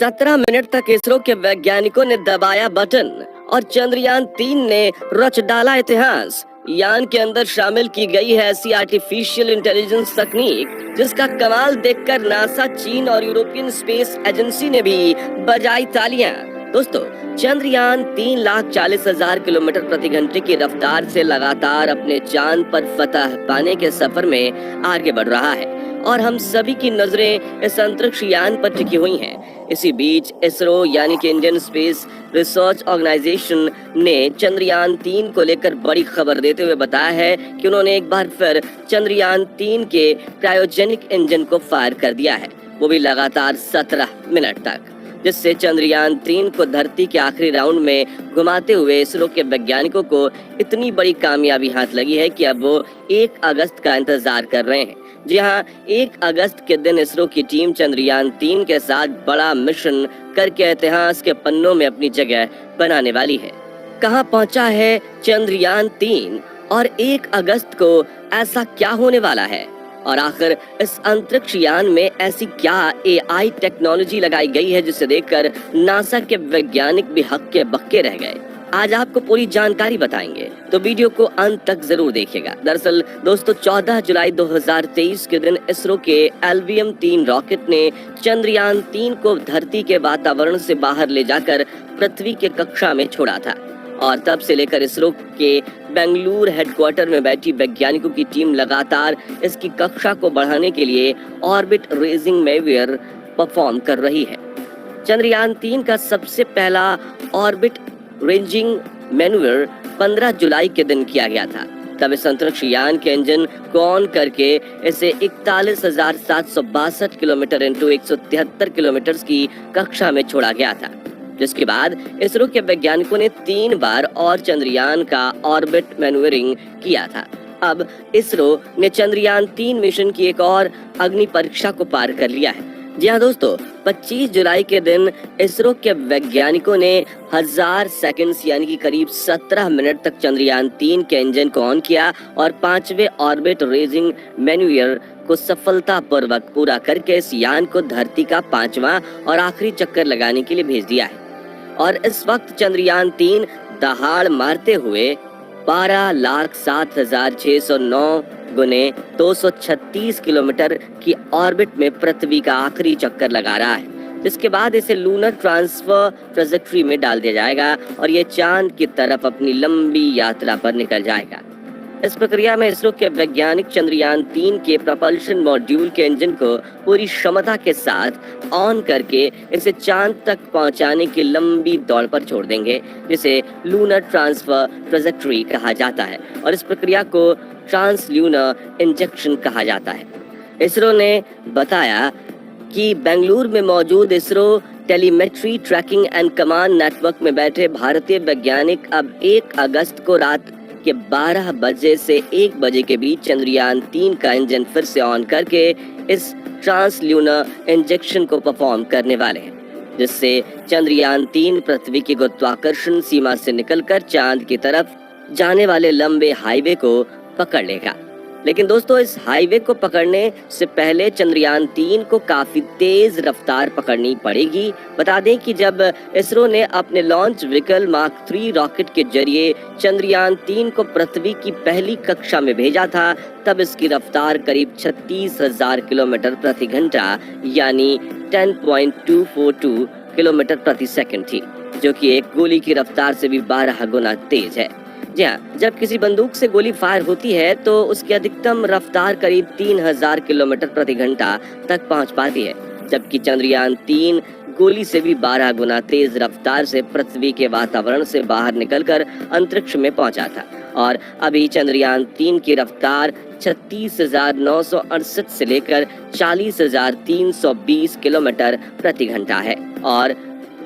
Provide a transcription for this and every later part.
17 minute तक इसरो के वैज्ञानिकों ने दबाया बटन और चंद्रयान-3 ने रच डाला इतिहास। यान के अंदर शामिल की गई है ऐसी आर्टिफिशियल इंटेलिजेंस तकनीक जिसका कमाल देखकर नासा, चीन और यूरोपियन स्पेस एजेंसी ने भी बजाई तालियां। दोस्तों, चंद्रयान 3,40,000 किलोमीटर प्रति घंटे की रफ्तार से लगातार अपने चांद पर फतह पाने के सफर में आगे बढ़ रहा है और हम सभी की नजरें इस अंतरिक्ष यान पर टिकी हुई हैं। इसी बीच इसरो यानी कि इंडियन स्पेस रिसर्च ऑर्गेनाइजेशन ने चंद्रयान-3 को लेकर बड़ी खबर देते हुए बताया है कि उन्होंने एक बार फिर चंद्रयान-3 के क्रायोजेनिक इंजन को फायर कर दिया है, वो भी लगातार 17 मिनट तक, जिससे चंद्रयान-3 को धरती के आखिरी राउंड में घुमाते हुए इसरो के वैज्ञानिकों को इतनी बड़ी कामयाबी हाथ लगी है कि अब वो 1 अगस्त का इंतजार कर रहे हैं। जी हाँ, 1 अगस्त के दिन इसरो की टीम चंद्रयान-3 के साथ बड़ा मिशन करके इतिहास के पन्नों में अपनी जगह बनाने वाली है। कहाँ पहुंचा है चंद्रयान-3 और 1 अगस्त को ऐसा क्या होने वाला है, और आखिर इस अंतरिक्ष यान में ऐसी क्या AI टेक्नोलॉजी लगाई गई है जिसे देखकर नासा के वैज्ञानिक भी हक्के बक्के रह गए। आज आपको पूरी जानकारी बताएंगे, तो वीडियो को अंत तक जरूर देखिएगा। दरअसल दोस्तों, 14 जुलाई 2023 के दिन इसरो के LVM-3 रॉकेट ने चंद्रयान-3 को धरती के वातावरण से बाहर ले जाकर पृथ्वी के कक्षा में छोड़ा था और तब से लेकर इसरो के बेंगलुरु हेडक्वार्टर में बैठी वैज्ञानिकों की टीम लगातार इसकी कक्षा को बढ़ाने के लिए ऑर्बिट रेजिंग मैन्यूवर परफॉर्म कर रही है। चंद्रयान-3 का सबसे पहला ऑर्बिट रेंजिंग मैन्यूवर 15 जुलाई के दिन किया गया था। तब इस अंतरिक्ष यान के इंजन को ऑन करके इसे 41,762 किलोमीटर इंटू 173 किलोमीटर की कक्षा में छोड़ा गया था, जिसके बाद इसरो के वैज्ञानिकों ने 3 बार और चंद्रयान का ऑर्बिट मैन्यूवरिंग किया था। अब इसरो ने चंद्रयान-3 मिशन की एक और अग्नि परीक्षा को पार कर लिया है। जी हाँ दोस्तों, 25 जुलाई के दिन इसरो के वैज्ञानिकों ने 1000 सेकंड्स यानी कि करीब 17 मिनट तक चंद्रयान-3 के इंजन को ऑन किया और 5वें ऑर्बिट रेजिंग मैन्यूवर को सफलतापूर्वक पूरा करके इस यान को धरती का 5वां और आखिरी चक्कर लगाने के लिए भेज दिया है। और इस वक्त चंद्रयान-3 दहाड़ मारते हुए 12,07,609 गुने 236 किलोमीटर की ऑर्बिट में पृथ्वी का आखिरी चक्कर लगा रहा है, जिसके बाद इसे लूनर ट्रांसफर ट्रेजेक्टरी में डाल दिया जाएगा और ये चांद की तरफ अपनी लंबी यात्रा पर निकल जाएगा। इस प्रक्रिया में इसरो के वैज्ञानिक चंद्रयान-3 के प्रपल्शन मॉड्यूल के इंजन को पूरी क्षमता के साथ ऑन करके इसे चांद तक पहुंचाने की लंबी दौड़ पर छोड़ देंगे, जिसे लूनर ट्रांसफर ट्रेजेक्टरी कहा जाता है और इस प्रक्रिया को ट्रांसल्यूनर इंजेक्शन कहा जाता है। इसरो ने बताया कि बेंगलुरु में मौजूद ISRO telemetry tracking and command network में बैठे भारतीय वैज्ञानिक अब 1 अगस्त को रात के 12 बजे से 1 बजे के बीच चंद्रयान-3 का इंजन फिर से ऑन करके इस ट्रांसल्यूनर इंजेक्शन को परफॉर्म करने वाले हैं, जिससे चंद्रयान-3 पृथ्वी की गुरुत्वाकर्षण सीमा से निकलकर चांद की तरफ जाने वाले लंबे हाईवे को पकड़ लेगा। लेकिन दोस्तों, इस हाईवे को पकड़ने से पहले चंद्रयान-3 को काफी तेज रफ्तार पकड़नी पड़ेगी। बता दें कि जब इसरो ने अपने लॉन्च व्हीकल मार्क 3 रॉकेट के जरिए चंद्रयान-3 को पृथ्वी की पहली कक्षा में भेजा था, तब इसकी रफ्तार करीब 36,000 किलोमीटर प्रति घंटा यानी 10.242 किलोमीटर प्रति सेकंड थी, जो कि एक गोली की रफ्तार से भी 12 गुना तेज है। जी हाँ, जब किसी बंदूक से गोली फायर होती है तो उसकी अधिकतम रफ्तार करीब 3000 किलोमीटर प्रति घंटा तक पहुंच पाती है, जबकि चंद्रयान-3 गोली से भी 12 गुना तेज रफ्तार से पृथ्वी के वातावरण से बाहर निकलकर अंतरिक्ष में पहुंचा था। और अभी चंद्रयान-3 की रफ्तार 36,968 से लेकर 40,320 किलोमीटर प्रति घंटा है और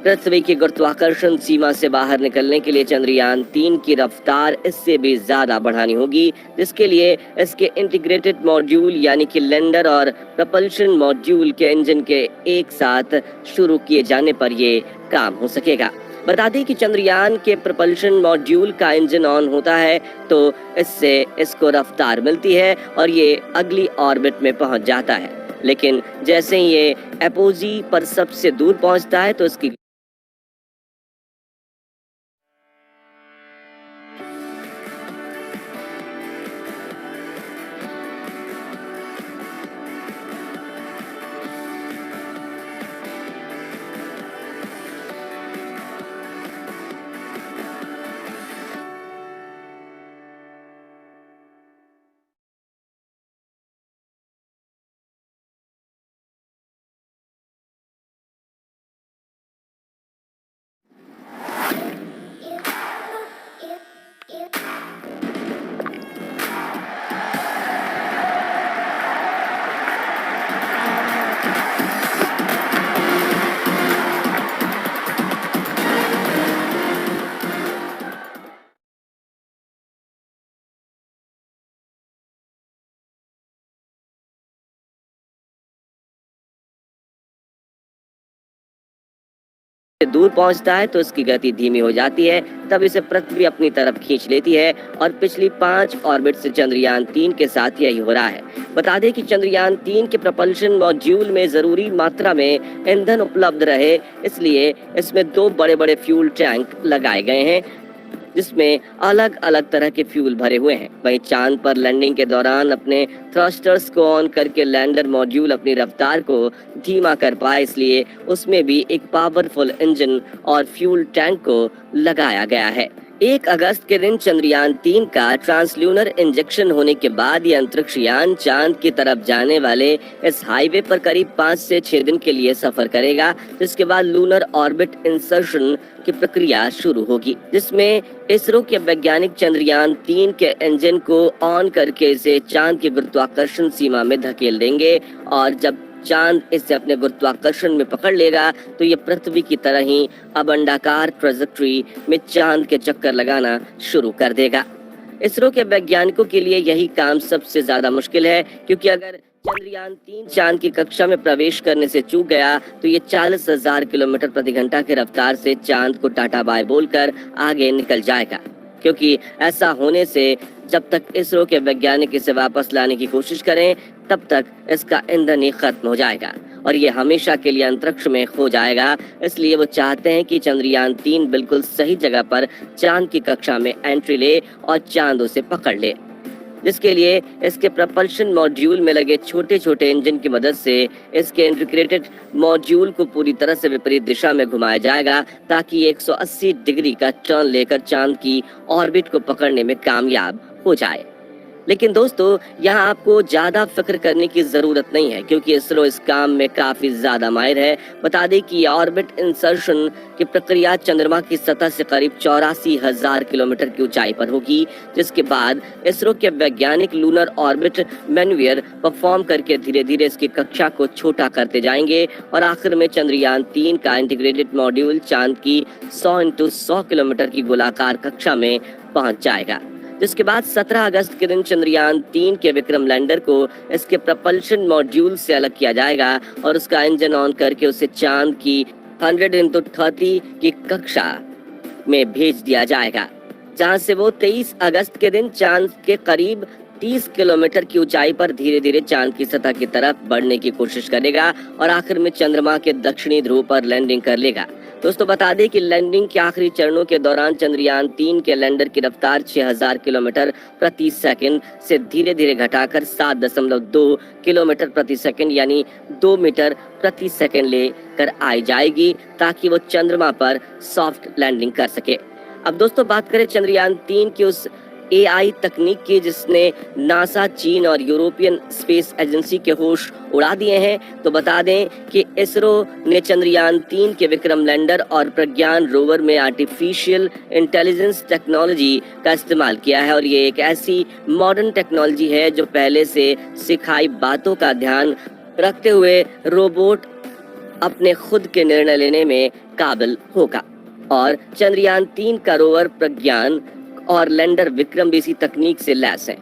पृथ्वी की गुरुत्वाकर्षण सीमा से बाहर निकलने के लिए चंद्रयान-3 की रफ्तार इससे भी ज्यादा बढ़ानी होगी, जिसके लिए इसके इंटीग्रेटेड मॉड्यूल यानी कि लैंडर और प्रपल्शन मॉड्यूल के इंजन के एक साथ शुरू किए जाने पर ये काम हो सकेगा। बता दें कि चंद्रयान के प्रपल्शन मॉड्यूल का इंजन ऑन होता है तो इससे इसको रफ्तार मिलती है और ये अगली ऑर्बिट में पहुंच जाता है। लेकिन जैसे ही ये एपोजी पर सबसे दूर पहुंचता है तो इसकी दूर पहुंचता है तो इसकी गति धीमी हो जाती है। तब इसे पृथ्वी अपनी तरफ खींच लेती है और पिछली 5 ऑर्बिट से चंद्रयान 3 के साथ यही हो रहा है। बता दें कि चंद्रयान 3 के प्रपल्शन मॉड्यूल में जरूरी मात्रा में ईंधन उपलब्ध रहे, इसलिए इसमें 2 बड़े-बड़े फ्यूल टैंक लगाए गए हैं जिसमें अलग अलग तरह के फ्यूल भरे हुए हैं। वहीं चांद पर लैंडिंग के दौरान अपने थ्रस्टर्स को ऑन करके लैंडर मॉड्यूल अपनी रफ्तार को धीमा कर पाए, इसलिए उसमें भी एक पावरफुल इंजन और फ्यूल टैंक को लगाया गया है। 1 अगस्त के दिन चंद्रयान 3 का ट्रांसल्यूनर इंजेक्शन होने के बाद ये अंतरिक्ष यान चांद की तरफ जाने वाले इस हाईवे पर करीब 5 से 6 दिन के लिए सफर करेगा, जिसके बाद लूनर ऑर्बिट इंसर्शन की प्रक्रिया शुरू होगी, जिसमें इसरो के वैज्ञानिक चंद्रयान 3 के इंजन को ऑन करके इसे चांद की गुरुत्वाकर्षण सीमा में धकेल देंगे और जब चांद इसे अपने गुरुत्वाकर्षण में पकड़ लेगा तो ये पृथ्वी की तरह ही अब अंडाकार ट्रेजेक्टरी में चांद के चक्कर लगाना शुरू कर देगा। इसरो के वैज्ञानिकों के लिए यही काम सबसे ज्यादा मुश्किल है, क्योंकि अगर चंद्रयान 3 चांद की कक्षा में प्रवेश करने से चूक गया तो ये 40,000 किलोमीटर प्रति घंटा की रफ्तार से चांद को टाटा बाय बोलकर आगे निकल जाएगा। क्योंकि ऐसा होने से जब तक इसरो के वैज्ञानिक इसे वापस लाने की कोशिश करें तब तक इसका ईंधन ही खत्म हो जाएगा और ये हमेशा के लिए अंतरिक्ष में खो जाएगा। इसलिए वो चाहते हैं कि चंद्रयान 3 बिल्कुल सही जगह पर चांद की कक्षा में एंट्री ले और चांद उसे पकड़ ले, जिसके लिए इसके प्रपल्शन मॉड्यूल में लगे छोटे छोटे इंजन की मदद से इसके इंटीग्रेटेड मॉड्यूल को पूरी तरह से विपरीत दिशा में घुमाया जाएगा ताकि 180 डिग्री का टर्न लेकर चांद की ऑर्बिट को पकड़ने में कामयाब हो जाए। लेकिन दोस्तों, यहाँ आपको ज्यादा फिक्र करने की जरूरत नहीं है, क्योंकि इसरो इस काम में काफी ज्यादा माहिर है। बता दें कि ऑर्बिट इंसर्शन की प्रक्रिया चंद्रमा की सतह से करीब 84,000 किलोमीटर की ऊंचाई पर होगी, जिसके बाद इसरो के वैज्ञानिक लूनर ऑर्बिट मैन्यूवर परफॉर्म करके धीरे धीरे इसकी कक्षा को छोटा करते जाएंगे और आखिर में चंद्रयान 3 का इंटीग्रेटेड मॉड्यूल चांद की 100 × 100 किलोमीटर की गोलाकार कक्षा में पहुंच जाएगा। जिसके बाद 17 अगस्त के दिन चंद्रयान 3 के विक्रम लैंडर को इसके प्रपल्शन मॉड्यूल से अलग किया जाएगा और उसका इंजन ऑन करके उसे चांद की 100 × 30 की कक्षा में भेज दिया जाएगा, जहां से वो 23 अगस्त के दिन चांद के करीब 30 किलोमीटर की ऊंचाई पर धीरे धीरे चांद की सतह की तरफ बढ़ने की कोशिश करेगा और आखिर में चंद्रमा के दक्षिणी ध्रुव पर लैंडिंग कर लेगा। दोस्तों, बता दें कि लैंडिंग के आखिरी चरणों के दौरान चंद्रयान 3 के लैंडर की रफ्तार 6000 किलोमीटर प्रति सेकंड से धीरे धीरे घटाकर 7.2 किलोमीटर प्रति सेकंड यानी 2 मीटर प्रति सेकंड लेकर आई जाएगी ताकि वो चंद्रमा पर सॉफ्ट लैंडिंग कर सके। अब दोस्तों, बात करें चंद्रयान 3 की उस AI तकनीक की जिसने नासा, चीन और यूरोपियन स्पेस एजेंसी के होश उड़ा दिए हैं, तो बता दें कि इसरो ने चंद्रयान 3 के विक्रम लैंडर और प्रज्ञान रोवर में आर्टिफिशियल इंटेलिजेंस टेक्नोलॉजी का इस्तेमाल किया है और ये एक ऐसी मॉडर्न टेक्नोलॉजी है जो पहले से सिखाई बातों का ध्यान रखते हुए रोबोट अपने खुद के निर्णय लेने में काबिल होगा। और चंद्रयान 3 का रोवर प्रज्ञान और लैंडर विक्रम भी इसी तकनीक से लैस हैं।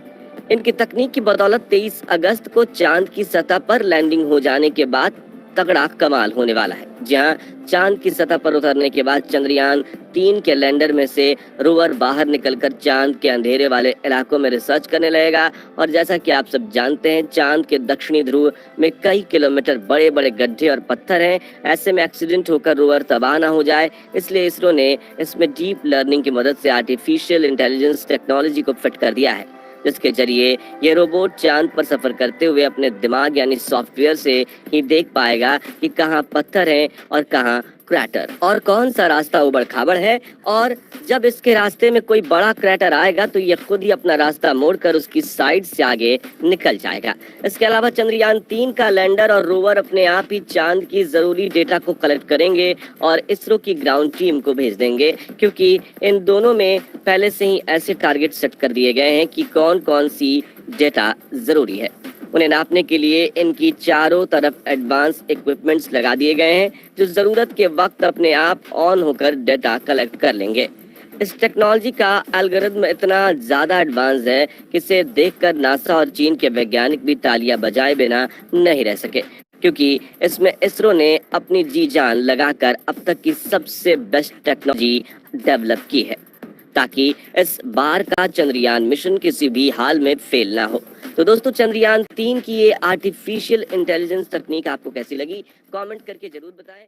इनकी तकनीक की बदौलत 23 अगस्त को चांद की सतह पर लैंडिंग हो जाने के बाद तगड़ा कमाल होने वाला है। जहां चांद की सतह पर उतरने के बाद चंद्रयान 3 के लैंडर में से रोवर बाहर निकलकर चांद के अंधेरे वाले इलाकों में रिसर्च करने लगेगा। और जैसा कि आप सब जानते हैं, चांद के दक्षिणी ध्रुव में कई किलोमीटर बड़े बड़े गड्ढे और पत्थर हैं। ऐसे में एक्सीडेंट होकर रोवर तबाह ना हो जाए, इसलिए इसरो ने इसमें डीप लर्निंग की मदद से आर्टिफिशियल इंटेलिजेंस टेक्नोलॉजी को फिट कर दिया है, जिसके जरिए ये रोबोट चांद पर सफर करते हुए अपने दिमाग यानी सॉफ्टवेयर से ही देख पाएगा कि कहाँ पत्थर हैं और कहाँ क्रैटर, और कौन सा रास्ता उबड़ खाबड़ है। और जब इसके रास्ते में कोई बड़ा क्रैटर आएगा तो ये खुद ही अपना रास्ता मोड़कर उसकी साइड से आगे निकल जाएगा। इसके अलावा चंद्रयान 3 का लैंडर और रोवर अपने आप ही चांद की जरूरी डेटा को कलेक्ट करेंगे और इसरो की ग्राउंड टीम को भेज देंगे, क्योंकि इन दोनों में पहले से ही ऐसे टारगेट सेट कर दिए गए हैं कि कौन कौन सी डेटा जरूरी है। उन्हें नापने के लिए इनकी चारों तरफ एडवांस इक्विपमेंट्स लगा दिए गए हैं, जो जरूरत के वक्त अपने आप ऑन होकर डेटा कलेक्ट कर लेंगे। इस टेक्नोलॉजी का एल्गोरिथम इतना ज्यादा एडवांस है कि इसे देखकर नासा और चीन के वैज्ञानिक भी तालियां बजाए बिना नहीं रह सके, क्योंकि इसमें इसरो ने अपनी जी जान लगाकर अब तक की सबसे बेस्ट टेक्नोलॉजी डेवलप की है, ताकि इस बार का चंद्रयान मिशन किसी भी हाल में फेल ना हो। तो दोस्तों, चंद्रयान 3 की ये आर्टिफिशियल इंटेलिजेंस तकनीक आपको कैसी लगी, कमेंट करके जरूर बताएं।